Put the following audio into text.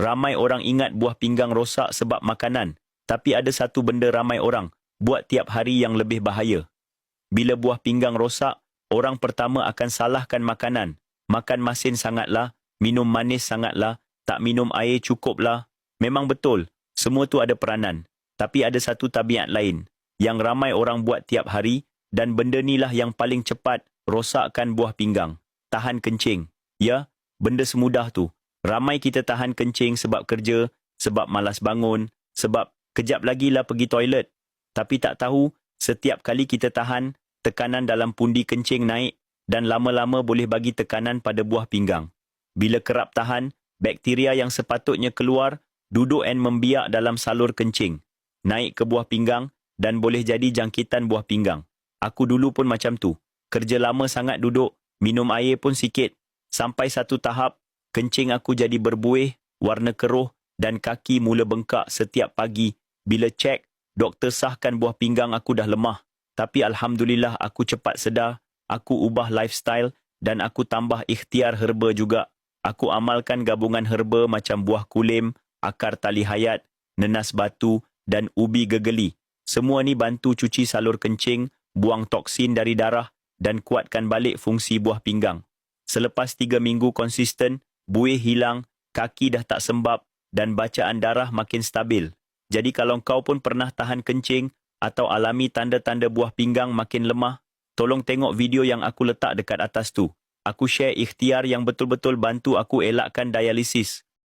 Ramai orang ingat buah pinggang rosak sebab makanan, tapi ada satu benda ramai orang buat tiap hari yang lebih bahaya. Bila buah pinggang rosak, orang pertama akan salahkan makanan. Makan masin sangatlah, minum manis sangatlah, tak minum air cukuplah. Memang betul, semua tu ada peranan. Tapi ada satu tabiat lain yang ramai orang buat tiap hari dan benda ni lah yang paling cepat rosakkan buah pinggang. Tahan kencing. Ya, benda semudah tu. Ramai kita tahan kencing sebab kerja, sebab malas bangun, sebab kejap lagi lah pergi toilet. Tapi tak tahu, setiap kali kita tahan, tekanan dalam pundi kencing naik dan lama-lama boleh bagi tekanan pada buah pinggang. Bila kerap tahan, bakteria yang sepatutnya keluar, duduk dan membiak dalam salur kencing. Naik ke buah pinggang dan boleh jadi jangkitan buah pinggang. Aku dulu pun macam tu. Kerja lama sangat duduk, minum air pun sikit. Sampai satu tahap, kencing aku jadi berbuih, warna keruh dan kaki mula bengkak setiap pagi. Bila cek, doktor sahkan buah pinggang aku dah lemah. Tapi Alhamdulillah aku cepat sedar, aku ubah lifestyle dan aku tambah ikhtiar herba juga. Aku amalkan gabungan herba macam buah kulim, akar tali hayat, nenas batu dan ubi gegeli. Semua ni bantu cuci salur kencing, buang toksin dari darah dan kuatkan balik fungsi buah pinggang. Selepas 3 minggu konsisten, buih hilang, kaki dah tak sembab dan bacaan darah makin stabil. Jadi kalau kau pun pernah tahan kencing atau alami tanda-tanda buah pinggang makin lemah, tolong tengok video yang aku letak dekat atas tu. Aku share ikhtiar yang betul-betul bantu aku elakkan dialisis.